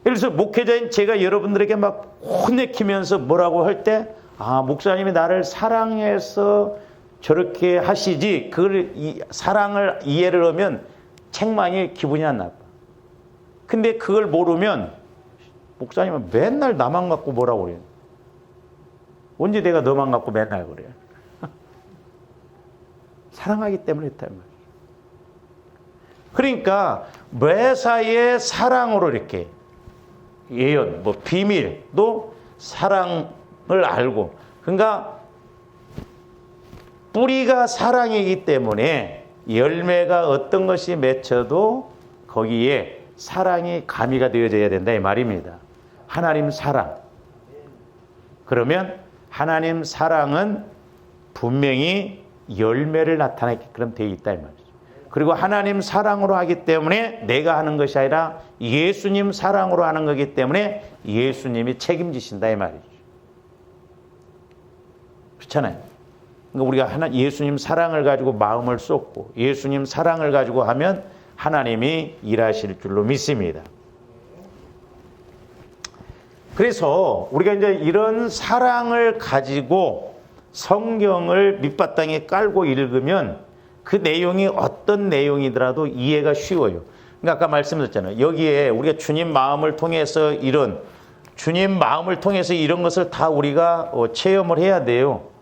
예를 들어서 목회자인 제가 여러분들에게 막 혼내키면서 뭐라고 할 때, 아, 목사님이 나를 사랑해서 저렇게 하시지, 그걸 사랑을 이해를 하면 책망이 기분이 안 나빠. 근데 그걸 모르면 목사님은 맨날 나만 갖고 뭐라고 그래요. 언제 내가 너만 갖고 맨날 그래. 사랑하기 때문에 했단 말이에요. 그러니까 매사에 사랑으로 이렇게 예언, 뭐 비밀도 사랑을 알고, 그러니까 뿌리가 사랑이기 때문에 열매가 어떤 것이 맺혀도 거기에 사랑이 가미가 되어져야 된다 이 말입니다. 하나님 사랑. 그러면 하나님 사랑은 분명히 열매를 나타내게끔 되어 있다 이 말이죠. 그리고 하나님 사랑으로 하기 때문에 내가 하는 것이 아니라 예수님 사랑으로 하는 거기 때문에 예수님이 책임지신다 이 말이죠. 그렇잖아요. 그러니까 우리가 예수님 사랑을 가지고 마음을 쏟고 예수님 사랑을 가지고 하면 하나님이 일하실 줄로 믿습니다. 그래서 우리가 이제 이런 사랑을 가지고 성경을 밑바탕에 깔고 읽으면 그 내용이 어떤 내용이더라도 이해가 쉬워요. 그러니까 아까 말씀드렸잖아요. 여기에 우리가 주님 마음을 통해서 이런 것을 다 우리가 체험을 해야 돼요.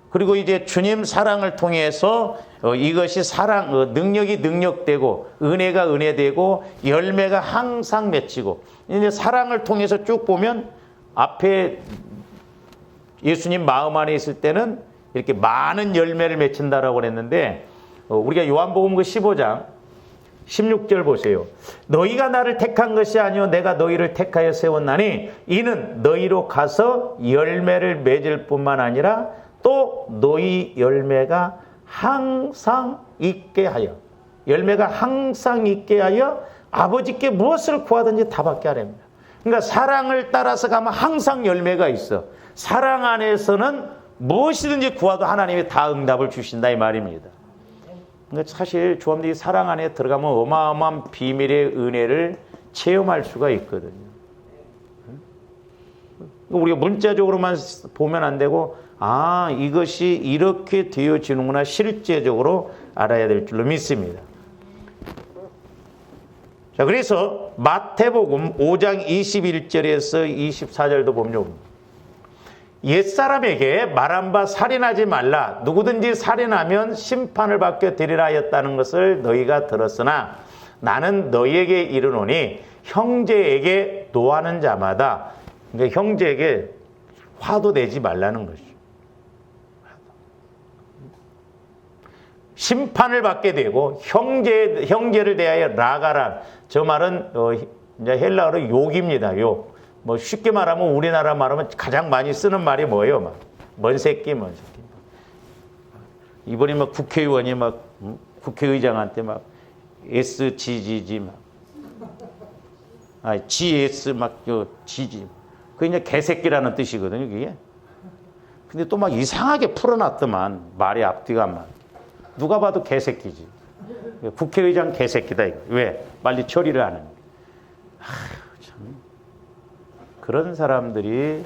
그리고 이제 주님 사랑을 통해서 이것이 사랑, 능력이 능력되고 은혜가 은혜되고 열매가 항상 맺히고, 이제 사랑을 통해서 쭉 보면 앞에 예수님 마음 안에 있을 때는 이렇게 많은 열매를 맺힌다라고 그랬는데, 우리가 요한복음 그 15장 16절 보세요. 너희가 나를 택한 것이 아니요 내가 너희를 택하여 세웠나니 이는 너희로 가서 열매를 맺을 뿐만 아니라 또 너희 열매가 항상 있게 하여, 열매가 항상 있게 하여 아버지께 무엇을 구하든지 다 받게 하랍니다. 그러니까 사랑을 따라서 가면 항상 열매가 있어. 사랑 안에서는 무엇이든지 구하도 하나님이 다 응답을 주신다 이 말입니다. 그러니까 사실 조합들이 사랑 안에 들어가면 어마어마한 비밀의 은혜를 체험할 수가 있거든요. 우리가 문자적으로만 보면 안 되고, 아, 이것이 이렇게 되어지는구나 실제적으로 알아야 될 줄로 믿습니다. 자, 그래서 마태복음 5장 21절에서 24절도 보면 옛사람에게 말한 바 살인하지 말라. 누구든지 살인하면 심판을 받게 되리라 하였다는 것을 너희가 들었으나 나는 너희에게 이르노니 형제에게 노하는 자마다, 그러니까 형제에게 화도 내지 말라는 것이죠. 심판을 받게 되고 형제를 대하여 라가란, 저 말은 이제 헬라어로 욕입니다. 욕. 뭐 쉽게 말하면 우리나라 말하면 가장 많이 쓰는 말이 뭐예요? 막 뭔 새끼, 뭔 새끼. 이번에 막 국회의원이 막 국회의장한테 막 SGGG 막, GS 막 GG. 그게 이제 개새끼라는 뜻이거든요, 그게. 근데 또 막 이상하게 풀어놨더만 말이 앞뒤가 안 맞아. 누가 봐도 개새끼지. 국회의장 개새끼다 이거. 왜? 빨리 처리를 안 하는. 참. 그런 사람들이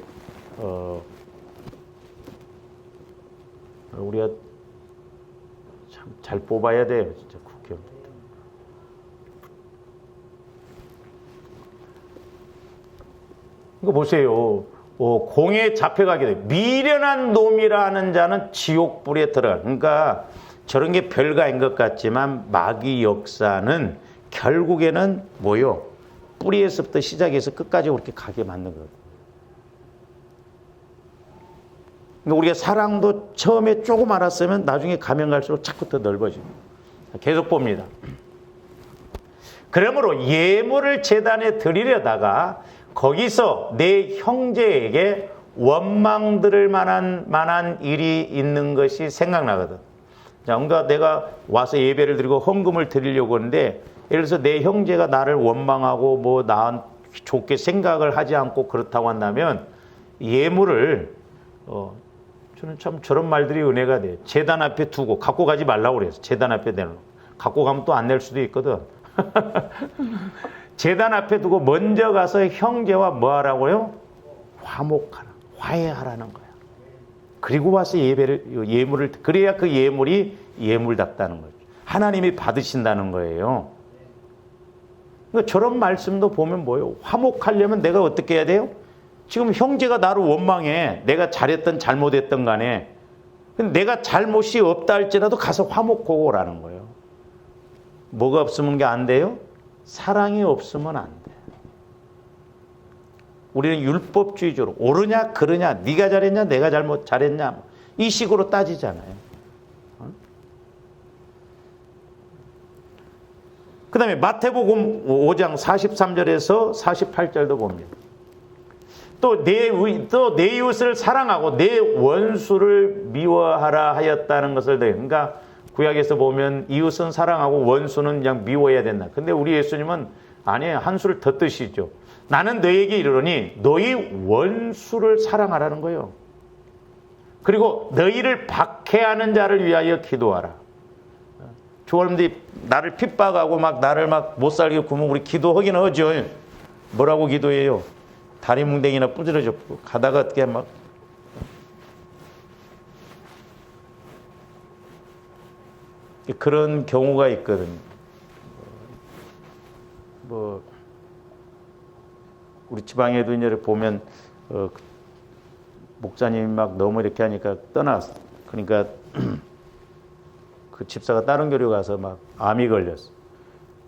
우리가 참 잘 뽑아야 돼요, 진짜 국회의원. 이거 보세요. 공에 잡혀가게 돼요. 미련한 놈이라는 자는 지옥불에 들어가. 그러니까 저런 게 별거 아닌 것 같지만 마귀 역사는 결국에는 뭐요? 뿌리에서부터 시작해서 끝까지 그렇게 가게 만든 거예요. 그러니까 우리가 사랑도 처음에 조금 알았으면 나중에 가면 갈수록 자꾸 더 넓어집니다. 계속 봅니다. 그러므로 예물을 제단에 드리려다가 거기서 내 형제에게 원망 들을 만한 일이 있는 것이 생각나거든. 자, 그러니까 내가 와서 예배를 드리고 헌금을 드리려고 하는데, 예를 들어서 내 형제가 나를 원망하고 뭐 나 좋게 생각을 하지 않고 그렇다고 한다면 예물을 저는 참 저런 말들이 은혜가 돼요. 제단 앞에 두고 갖고 가지 말라고 그래서 제단 앞에 내놓고 갖고 가면 또 안 낼 수도 있거든. 제단 앞에 두고 먼저 가서 형제와 뭐 하라고요? 화목하라, 화해하라는 거야. 그리고 와서 예물을 그래야 그 예물이 예물답다는 거죠. 하나님이 받으신다는 거예요. 그러니까 저런 말씀도 보면 뭐예요? 화목하려면 내가 어떻게 해야 돼요? 지금 형제가 나를 원망해. 내가 잘했던 잘못했던 간에 내가 잘못이 없다 할지라도 가서 화목하고 오라는 거예요. 뭐가 없으면 게 안 돼요? 사랑이 없으면 안 돼. 우리는 율법주의적으로 옳으냐 그르냐 네가 잘했냐 내가 잘했냐 이 식으로 따지잖아요. 그 다음에 마태복음 5장 43절에서 48절도 봅니다. 또 내 이웃을 사랑하고 내 원수를 미워하라 하였다는 것을 그러니까 구약에서 보면 이웃은 사랑하고 원수는 그냥 미워해야 된다. 근데 우리 예수님은 아니에요. 한 수를 더 뜨시죠. 나는 너에게 이르노니 너희 원수를 사랑하라는 거예요. 그리고 너희를 박해하는 자를 위하여 기도하라. 조원들이 나를 핍박하고 막 나를 막 못 살게 구면 우리 기도하기는 하죠. 뭐라고 기도해요? 다리 뭉댕이나 부러져 가다가 어떻게 막 그런 경우가 있거든요. 뭐 우리 지방에도 이제 보면 목사님이 막 너무 이렇게 하니까 떠났어. 그러니까 그 집사가 다른 교회 가서 막 암이 걸렸어.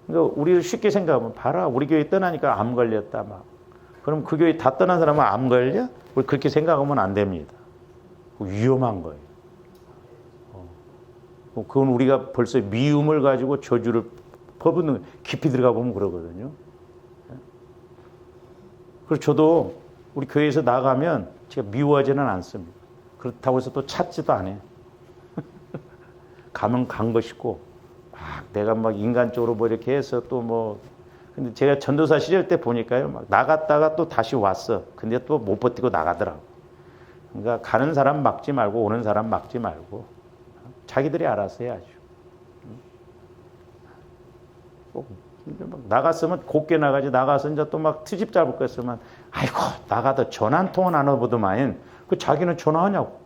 그러니까 우리를 쉽게 생각하면 봐라 우리 교회 떠나니까 암 걸렸다 막. 그럼 그 교회 다 떠난 사람은 암 걸려? 우리 그렇게 생각하면 안 됩니다. 위험한 거예요. 그건 우리가 벌써 미움을 가지고 저주를 퍼붓는 깊이 들어가 보면 그러거든요. 그래서 저도 우리 교회에서 나가면 제가 미워하지는 않습니다. 그렇다고 해서 또 찾지도 않아요. 가면 간 것이고 막 내가 막 인간적으로 뭐 이렇게 해서 또 뭐 근데 제가 전도사 시절 때 보니까요 막 나갔다가 또 다시 왔어. 근데 또 못 버티고 나가더라고. 그러니까 가는 사람 막지 말고 오는 사람 막지 말고 자기들이 알아서 해야죠. 나갔으면 곱게 나가지 나가서 이제 또 막 트집 잡을 거 있으면 아이고 나가도 전화 한 통은 안 오보더만 그 자기는 전화하냐고.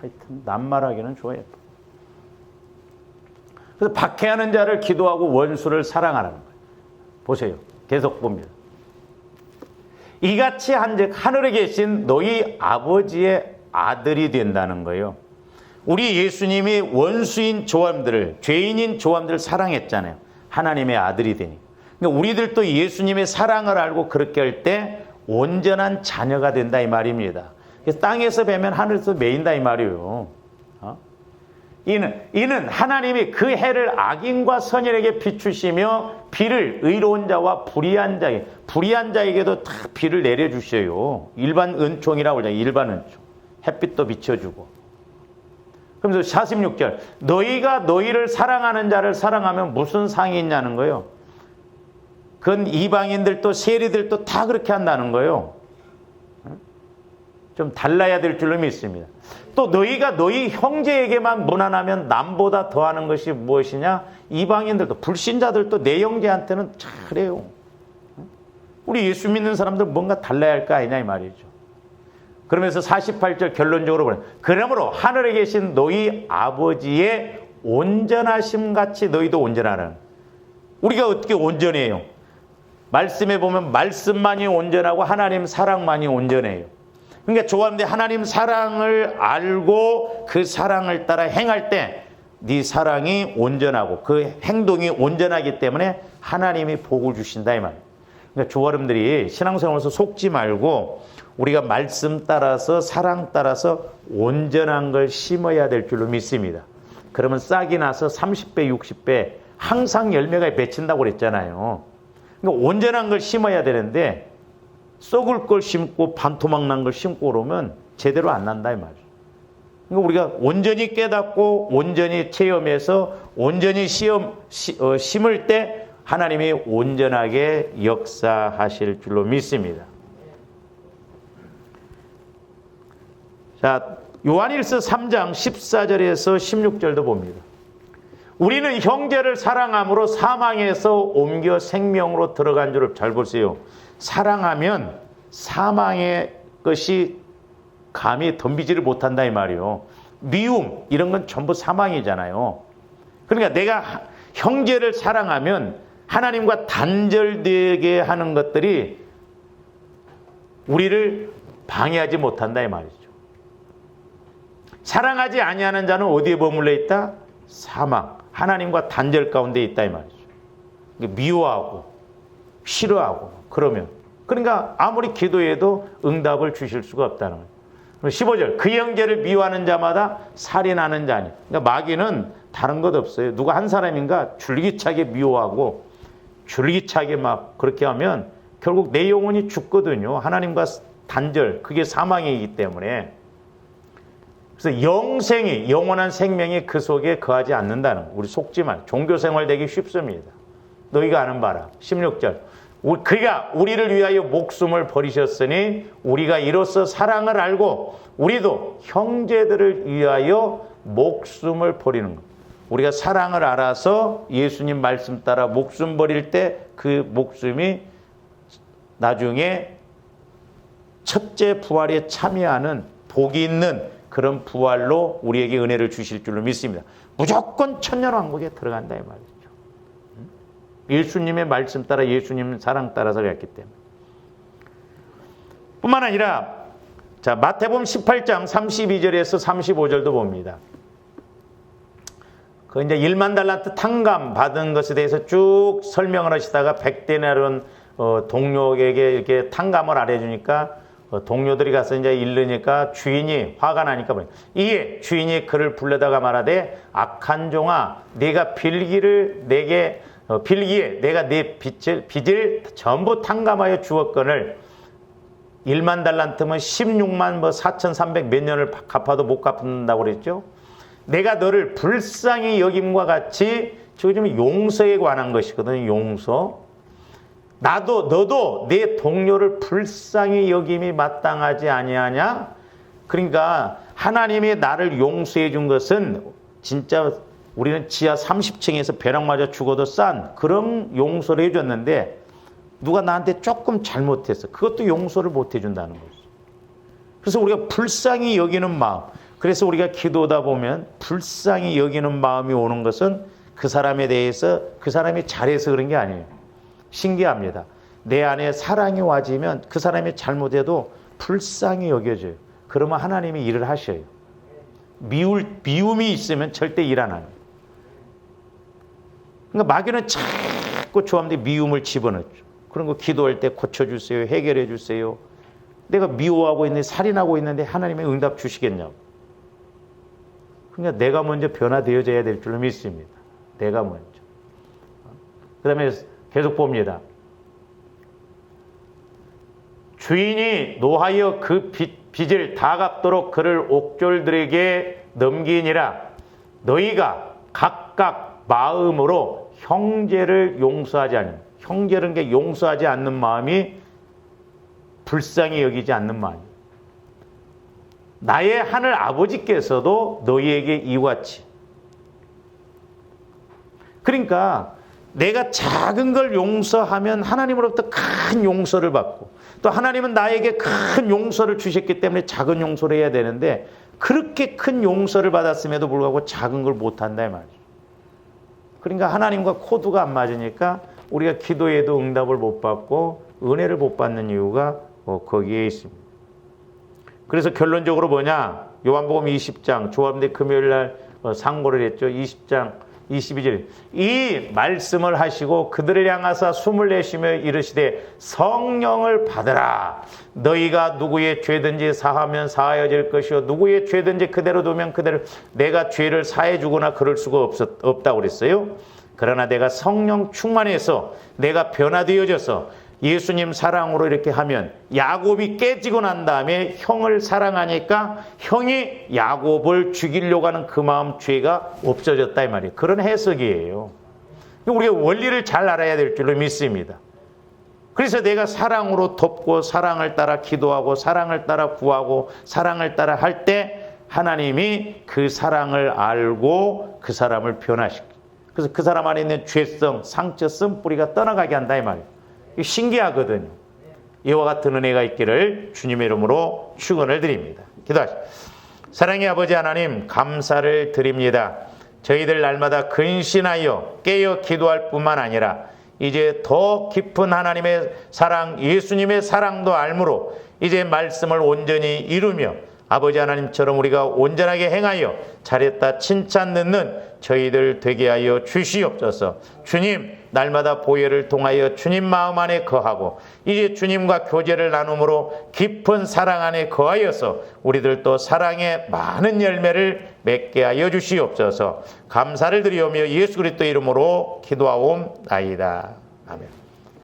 하여튼 낱말하기는 좋아요. 그래서 박해하는 자를 기도하고 원수를 사랑하라는 거예요. 보세요. 계속 봅니다. 이같이 한즉 하늘에 계신 너희 아버지의 아들이 된다는 거예요. 우리 예수님이 원수인 조함들을 죄인인 조함들을 사랑했잖아요. 하나님의 아들이 되니. 그러니까 우리들도 예수님의 사랑을 알고 그렇게 할 때 온전한 자녀가 된다 이 말입니다. 그래서 땅에서 뵈면 하늘에서 매인다 이 말이에요. 이는 하나님이 그 해를 악인과 선인에게 비추시며 비를 의로운 자와 불의한 자에게도 다 비를 내려주셔요. 일반 은총이라고 그러잖아요. 일반 은총. 햇빛도 비춰주고. 그러면서 46절 너희가 너희를 사랑하는 자를 사랑하면 무슨 상이 있냐는 거예요. 그건 이방인들도 세리들도 다 그렇게 한다는 거예요. 좀 달라야 될 줄로 믿습니다. 또 너희가 너희 형제에게만 무난하면 남보다 더하는 것이 무엇이냐? 이방인들도 불신자들도 내 형제한테는 잘해요. 우리 예수 믿는 사람들 뭔가 달라야 할 거 아니냐 이 말이죠. 그러면서 48절 결론적으로 보내. 그러므로 하늘에 계신 너희 아버지의 온전하심 같이 너희도 온전하라. 우리가 어떻게 온전해요? 말씀에 보면 말씀만이 온전하고 하나님 사랑만이 온전해요. 그러니까 조함대 하나님 사랑을 알고 그 사랑을 따라 행할 때 네 사랑이 온전하고 그 행동이 온전하기 때문에 하나님이 복을 주신다 이 말이에요. 그러니까 조아름들이 신앙생활에서 속지 말고 우리가 말씀 따라서 사랑 따라서 온전한 걸 심어야 될 줄로 믿습니다. 그러면 싹이 나서 30배 60배 항상 열매가 맺힌다고 그랬잖아요. 그러니까 온전한 걸 심어야 되는데 썩을 걸 심고 반토막 난 걸 심고 그러면 제대로 안 난다 이 말이에요. 그러니까 우리가 온전히 깨닫고 온전히 체험해서 온전히 심을 때 하나님이 온전하게 역사하실 줄로 믿습니다. 자, 요한일서 3장 14절에서 16절도 봅니다. 우리는 형제를 사랑함으로 사망에서 옮겨 생명으로 들어간 줄을 잘 보세요. 사랑하면 사망의 것이 감히 덤비지를 못한다 이 말이요. 미움 이런 건 전부 사망이잖아요. 그러니까 내가 형제를 사랑하면 하나님과 단절되게 하는 것들이 우리를 방해하지 못한다 이 말이죠. 사랑하지 아니하는 자는 어디에 머물러 있다? 사망, 하나님과 단절 가운데 있다 이 말이죠. 미워하고 싫어하고 그러니까 아무리 기도해도 응답을 주실 수가 없다는 거예요. 15절 그 형제를 미워하는 자마다 살인하는 자니. 그러니까 마귀는 다른 것 없어요. 누가 한 사람인가 줄기차게 미워하고 줄기차게 막 그렇게 하면 결국 내 영혼이 죽거든요. 하나님과 단절, 그게 사망이기 때문에. 그래서 영생이, 영원한 생명이 그 속에 거하지 않는다는 거. 우리 속지 말. 종교생활 되기 쉽습니다. 너희가 아는 바라. 16절. 그가 우리를 위하여 목숨을 버리셨으니 우리가 이로써 사랑을 알고 우리도 형제들을 위하여 목숨을 버리는 것. 우리가 사랑을 알아서 예수님 말씀 따라 목숨 버릴 때 그 목숨이 나중에 첫째 부활에 참여하는 복이 있는 그런 부활로 우리에게 은혜를 주실 줄로 믿습니다. 무조건 천년왕국에 들어간다 이 말이죠. 예수님의 말씀 따라 예수님 사랑 따라서 그랬기 때문에. 뿐만 아니라 자 마태복음 18장 32절에서 35절도 봅니다. 그 이제 1만 달란트 탕감 받은 것에 대해서 쭉 설명을 하시다가 100데나리온 동료에게 이렇게 탕감을 안 해주니까 동료들이 가서 이제 잃으니까 주인이 화가 나니까 이에 주인이 그를 불러다가 말하되 악한 종아 네가 빌기에 내가 네 빚을 전부 탕감하여 주었거늘 1만 달란트면 16만 4,300 몇 년을 갚아도 못 갚는다고 그랬죠. 내가 너를 불쌍히 여김과 같이 지금 용서에 관한 것이거든요. 용서. 너도 내 동료를 불쌍히 여김이 마땅하지 아니하냐? 그러니까 하나님이 나를 용서해 준 것은 진짜 우리는 지하 30층에서 벼락 맞아 죽어도 싼 그런 용서를 해줬는데 누가 나한테 조금 잘못했어. 그것도 용서를 못 해준다는 거죠. 그래서 우리가 불쌍히 여기는 마음, 그래서 우리가 기도하다 보면 불쌍히 여기는 마음이 오는 것은 그 사람에 대해서 그 사람이 잘해서 그런 게 아니에요. 신기합니다. 내 안에 사랑이 와지면 그 사람이 잘못해도 불쌍히 여겨져요. 그러면 하나님이 일을 하셔요. 미움이 있으면 절대 일 안 해요. 그러니까 마귀는 자꾸 좋아하는데 미움을 집어넣죠. 그런 거 기도할 때 고쳐주세요. 해결해 주세요. 내가 미워하고 있는데 살인하고 있는데 하나님의 응답 주시겠냐고. 그러니까 내가 먼저 변화되어져야 될 줄로 믿습니다. 내가 먼저. 그 다음에 계속 봅니다. 주인이 노하여 그 빚을 다 갚도록 그를 옥졸들에게 넘기니라. 너희가 각각 마음으로 형제를 용서하지 않는, 형제라는 게 용서하지 않는 마음이 불쌍히 여기지 않는 마음이에요. 나의 하늘 아버지께서도 너희에게 이같이. 그러니까 내가 작은 걸 용서하면 하나님으로부터 큰 용서를 받고 또 하나님은 나에게 큰 용서를 주셨기 때문에 작은 용서를 해야 되는데 그렇게 큰 용서를 받았음에도 불구하고 작은 걸 못한다 이 말이죠. 그러니까 하나님과 코드가 안 맞으니까 우리가 기도해도 응답을 못 받고 은혜를 못 받는 이유가 거기에 있습니다. 그래서 결론적으로 뭐냐? 요한복음 20장 조합대 금요일 날 상고를 했죠. 20장 22절 이 말씀을 하시고 그들을 향하사 숨을 내쉬며 이르시되 성령을 받으라. 너희가 누구의 죄든지 사하면 사하여질 것이요 누구의 죄든지 그대로 두면 그대로. 내가 죄를 사해 주거나 그럴 수가 없다고 그랬어요. 그러나 내가 성령 충만해서 내가 변화되어져서 예수님 사랑으로 이렇게 하면 야곱이 깨지고 난 다음에 형을 사랑하니까 형이 야곱을 죽이려고 하는 그 마음 죄가 없어졌다 이 말이에요. 그런 해석이에요. 우리가 원리를 잘 알아야 될 줄로 믿습니다. 그래서 내가 사랑으로 돕고 사랑을 따라 기도하고 사랑을 따라 구하고 사랑을 따라 할 때 하나님이 그 사랑을 알고 그 사람을 변화시켜. 그래서 그 사람 안에 있는 죄성, 상처, 쓴뿌리가 떠나가게 한다 이 말이에요. 이거 신기하거든요. 이와 같은 은혜가 있기를 주님의 이름으로 축원을 드립니다. 기도하시죠. 사랑의 아버지 하나님, 감사를 드립니다. 저희들 날마다 근신하여 깨어 기도할 뿐만 아니라 이제 더 깊은 하나님의 사랑, 예수님의 사랑도 알므로 이제 말씀을 온전히 이루며 아버지 하나님처럼 우리가 온전하게 행하여 잘했다 칭찬 듣는 저희들 되게 하여 주시옵소서. 주님, 날마다 보혈을 통하여 주님 마음 안에 거하고 이제 주님과 교제를 나눔으로 깊은 사랑 안에 거하여서 우리들도 사랑의 많은 열매를 맺게 하여 주시옵소서. 감사를 드리오며 예수 그리스도 이름으로 기도하옵나이다. 아멘.